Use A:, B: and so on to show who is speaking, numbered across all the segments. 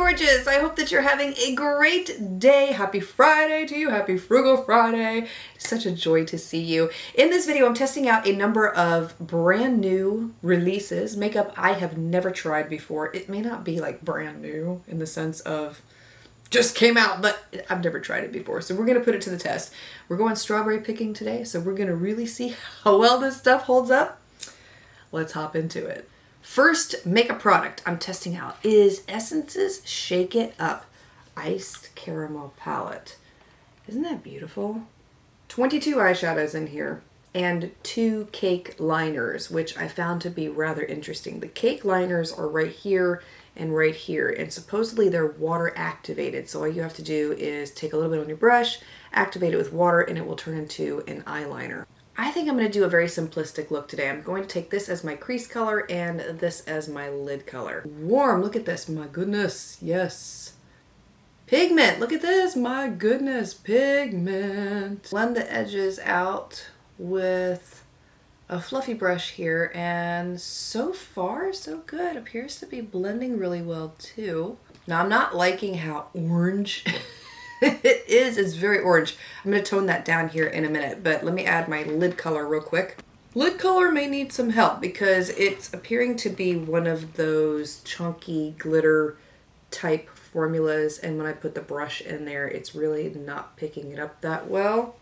A: gorgeous. I hope that you're having a great day. Happy Friday to you. Happy Frugal Friday. It's such a joy to see you. In this video, I'm testing out a number of brand new releases, makeup I have never tried before. It may not be like brand new in the sense of just came out, but I've never tried it before. So we're going to put it to the test. We're going strawberry picking today, so we're going to really see how well this stuff holds up. Let's hop into it. First makeup product I'm testing out is Essence's Shake It Up Iced Caramel Palette. Isn't that beautiful? 22 eyeshadows in here and 2 cake liners, which I found to be rather interesting. The cake liners are right here and right here, and supposedly they're water activated. So all you have to do is take a little bit on your brush, activate it with water, and it will turn into an eyeliner. I think I'm going to do a very simplistic look today. I'm going to take this as my crease color and this as my lid color. Warm, look at this, my goodness, yes. Pigment, look at this, my goodness, pigment. Blend the edges out with a fluffy brush here, and so far so good. Appears to be blending really well too. Now I'm not liking how orange it is. It's very orange. I'm going to tone that down here in a minute, but let me add my lid color real quick. Lid color may need some help because it's appearing to be one of those chunky glitter type formulas, and when I put the brush in there, it's really not picking it up that well.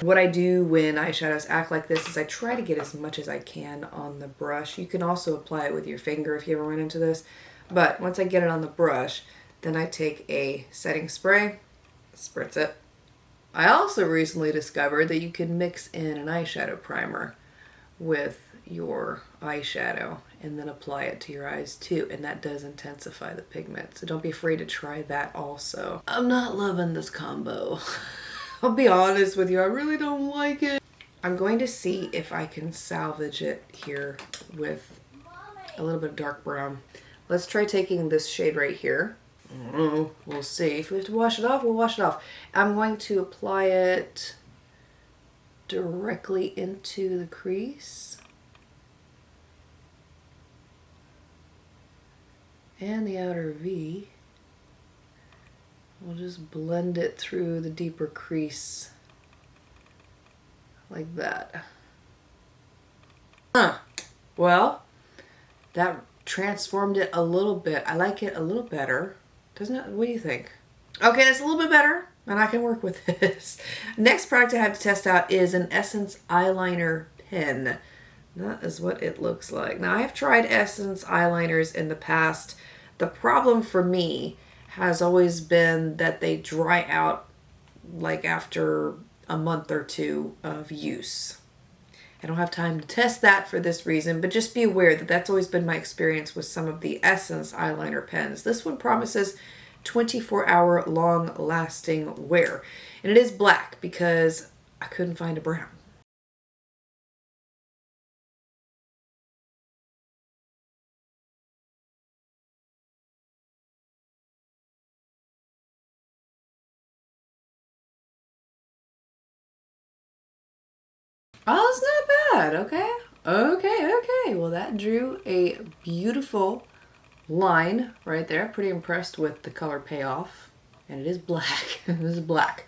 A: What I do when eyeshadows act like this is I try to get as much as I can on the brush. You can also apply it with your finger if you ever run into this, but once I get it on the brush, then I take a setting spray, spritz it. I also recently discovered that you can mix in an eyeshadow primer with your eyeshadow and then apply it to your eyes too, and that does intensify the pigment. So don't be afraid to try that also. I'm not loving this combo. I'll be honest with you, I really don't like it. I'm going to see if I can salvage it here with a little bit of dark brown. Let's try taking this shade right here. We'll see. If we have to wash it off, we'll wash it off. I'm going to apply it directly into the crease and the outer V. We'll just blend it through the deeper crease like that. Well, that transformed it a little bit. I like it a little better. Doesn't it? What do you think? Okay, that's a little bit better, and I can work with this. Next product I have to test out is an Essence eyeliner pen. That is what it looks like. Now, I have tried Essence eyeliners in the past. The problem for me has always been that they dry out like after a month or two of use. I don't have time to test that for this reason, but just be aware that that's always been my experience with some of the Essence eyeliner pens. This one promises 24-hour long-lasting wear. And it is black because I couldn't find a brown. Oh, it's not bad. Okay. Okay. Well, that drew a beautiful line right there. Pretty impressed with the color payoff. And it is black. It is black.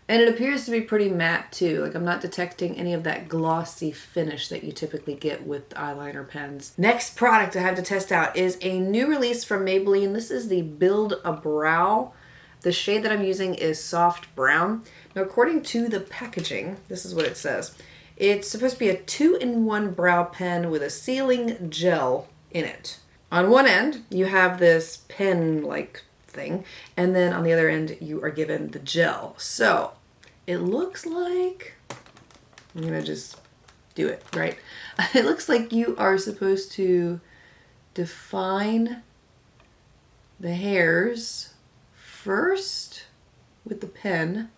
A: And it appears to be pretty matte too. Like, I'm not detecting any of that glossy finish that you typically get with eyeliner pens. Next product I have to test out is a new release from Maybelline. This is the Build a Brow. The shade that I'm using is soft brown. Now, according to the packaging, this is what it says. It's supposed to be a 2-in-1 brow pen with a sealing gel in it. On one end, you have this pen-like thing, and then on the other end, you are given the gel. So, it looks like, I'm gonna just do it, right? It looks like you are supposed to define the hairs first with the pen.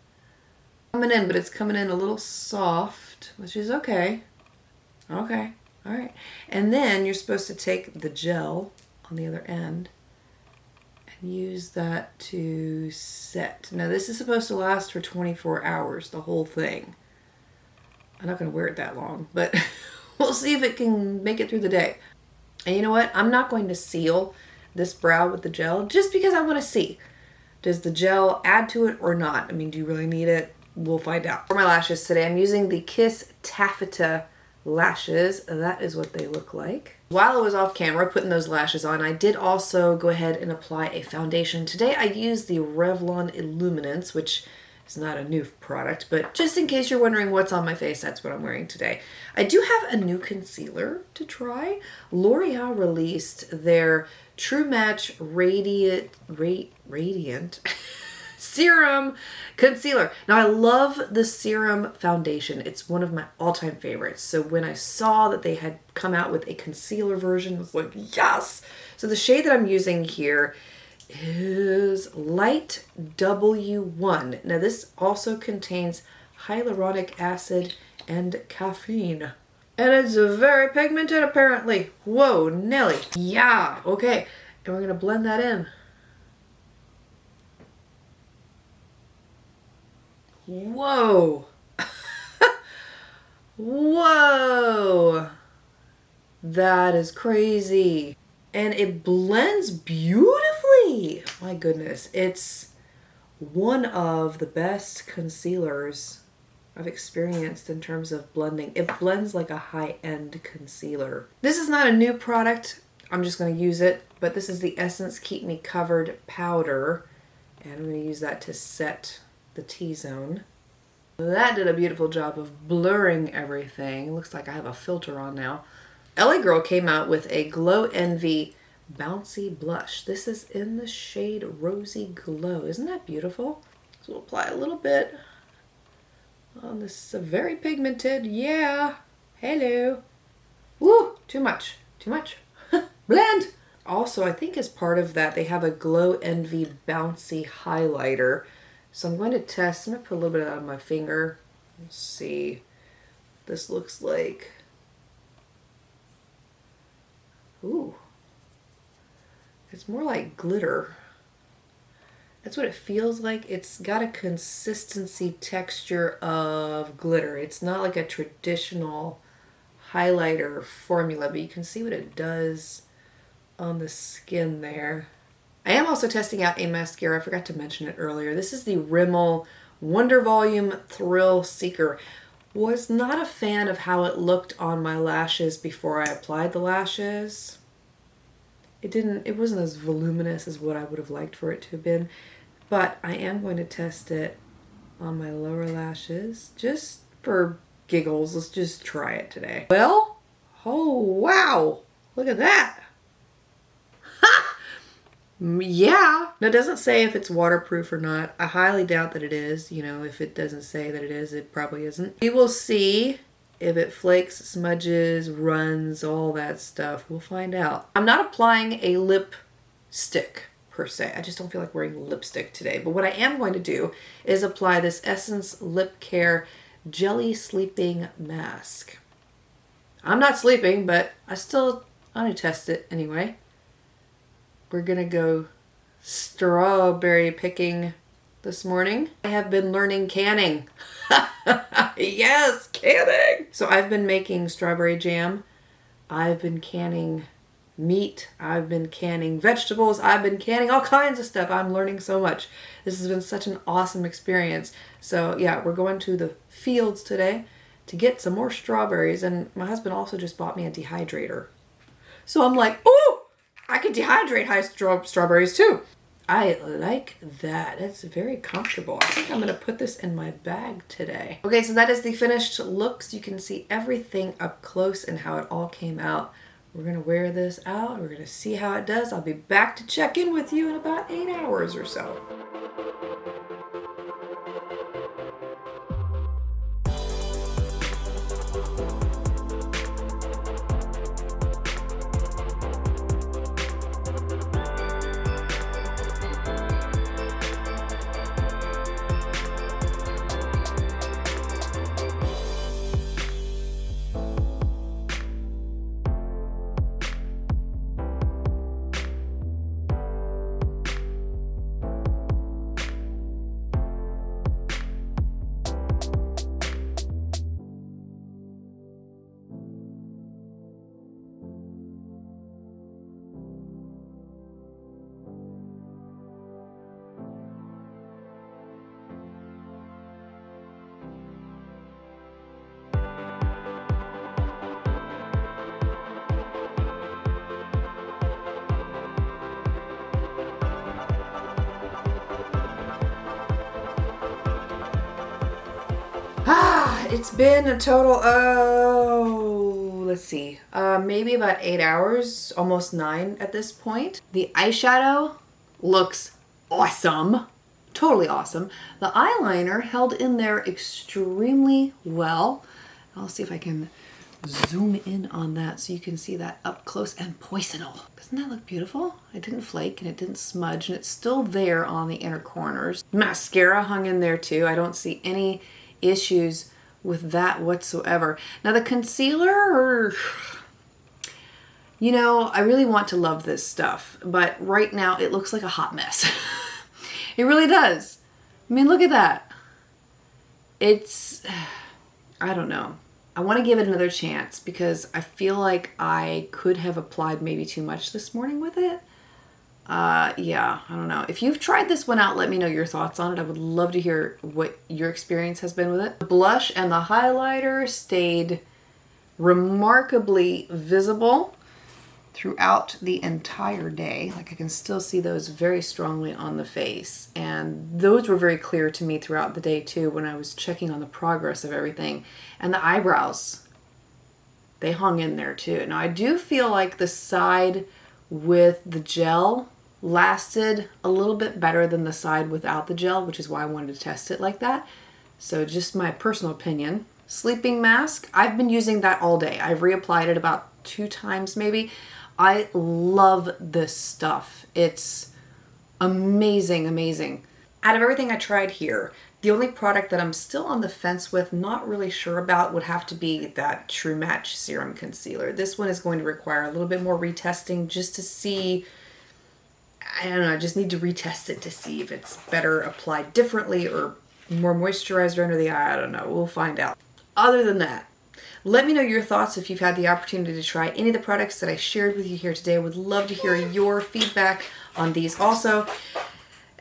A: Coming in, but it's coming in a little soft, which is okay. Okay, all right. And then you're supposed to take the gel on the other end and use that to set. Now, this is supposed to last for 24 hours, the whole thing. I'm not going to wear it that long, but we'll see if it can make it through the day. And you know what? I'm not going to seal this brow with the gel just because I want to see. Does the gel add to it or not? I mean, do you really need it? We'll find out. For my lashes today, I'm using the Kiss Taffeta lashes. That is what they look like. While I was off camera putting those lashes on, I did also go ahead and apply a foundation. Today I used the Revlon Illuminance, which is not a new product, but just in case you're wondering what's on my face, that's what I'm wearing today. I do have a new concealer to try. L'Oreal released their True Match Radiant Serum Concealer. Now I love the serum foundation. It's one of my all-time favorites. So when I saw that they had come out with a concealer version, I was like, yes! So the shade that I'm using here is Light W1. Now this also contains hyaluronic acid and caffeine. And it's very pigmented apparently. Whoa, Nelly. Yeah, okay. And we're gonna blend that in. Whoa. Whoa. That is crazy. And it blends beautifully. My goodness. It's one of the best concealers I've experienced in terms of blending. It blends like a high-end concealer. This is not a new product. I'm just going to use it. But this is the Essence Keep Me Covered powder. And I'm going to use that to set the T-zone. That did a beautiful job of blurring everything. It looks like I have a filter on now. LA Girl came out with a Glow Envy Bouncy Blush. This is in the shade Rosy Glow. Isn't that beautiful? So we'll apply a little bit on this. Very pigmented. Yeah. Hello. Woo! Too much. Too much. Blend! Also, I think as part of that, they have a Glow Envy Bouncy Highlighter. So I'm going to test. I'm going to put a little bit on my finger. Let's see what this looks like. Ooh. It's more like glitter. That's what it feels like. It's got a consistency texture of glitter. It's not like a traditional highlighter formula, but you can see what it does on the skin there. I am also testing out a mascara. I forgot to mention it earlier. This is the Rimmel Wonder Volume Thrill Seeker. Was not a fan of how it looked on my lashes before I applied the lashes. It wasn't as voluminous as what I would have liked for it to have been, but I am going to test it on my lower lashes just for giggles. Let's just try it today. Well, oh wow, look at that. Ha! Yeah. Now it doesn't say if it's waterproof or not. I highly doubt that it is. You know, if it doesn't say that it is, it probably isn't. We will see if it flakes, smudges, runs, all that stuff. We'll find out. I'm not applying a lipstick per se. I just don't feel like wearing lipstick today. But what I am going to do is apply this Essence Lip Care Jelly Sleeping Mask. I'm not sleeping, but I'm going to test it anyway. We're going to go strawberry picking this morning. I have been learning canning. Yes, canning! So I've been making strawberry jam. I've been canning meat. I've been canning vegetables. I've been canning all kinds of stuff. I'm learning so much. This has been such an awesome experience. So yeah, we're going to the fields today to get some more strawberries. And my husband also just bought me a dehydrator. So I'm like, oh, I could dehydrate strawberries too. I like that. It's very comfortable. I think I'm going to put this in my bag today. Okay, so that is the finished looks. You can see everything up close and how it all came out. We're going to wear this out. We're going to see how it does. I'll be back to check in with you in about 8 hours or so. It's been a total of, let's see, maybe about 8 hours, almost 9 at this point. The eyeshadow looks awesome. Totally awesome. The eyeliner held in there extremely well. I'll see if I can zoom in on that so you can see that up close and personal. Doesn't that look beautiful? It didn't flake and it didn't smudge, and it's still there on the inner corners. Mascara hung in there too. I don't see any issues with that whatsoever. Now the concealer, you know, I really want to love this stuff, but right now it looks like a hot mess. It really does. I mean, look at that. It's, I don't know. I want to give it another chance because I feel like I could have applied maybe too much this morning with it. Yeah, I don't know. If you've tried this one out, let me know your thoughts on it. I would love to hear what your experience has been with it. The blush and the highlighter stayed remarkably visible throughout the entire day. Like I can still see those very strongly on the face. And those were very clear to me throughout the day too when I was checking on the progress of everything. And the eyebrows, they hung in there too. Now I do feel like the side with the gel lasted a little bit better than the side without the gel, which is why I wanted to test it like that. So just my personal opinion. Sleeping mask, I've been using that all day. I've reapplied it about 2 times maybe. I love this stuff. It's amazing, amazing. Out of everything I tried here, the only product that I'm still on the fence with, not really sure about, would have to be that True Match Serum Concealer. This one is going to require a little bit more retesting just to see, I don't know, I just need to retest it to see if it's better applied differently or more moisturizer under the eye. I don't know. We'll find out. Other than that, let me know your thoughts if you've had the opportunity to try any of the products that I shared with you here today. I would love to hear your feedback on these also.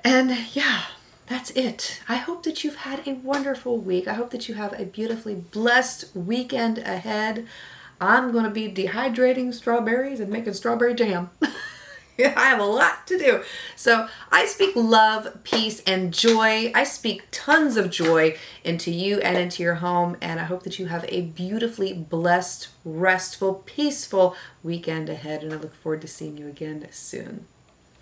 A: And yeah, that's it. I hope that you've had a wonderful week. I hope that you have a beautifully blessed weekend ahead. I'm going to be dehydrating strawberries and making strawberry jam. I have a lot to do. So I speak love, peace, and joy. I speak tons of joy into you and into your home. And I hope that you have a beautifully blessed, restful, peaceful weekend ahead. And I look forward to seeing you again soon.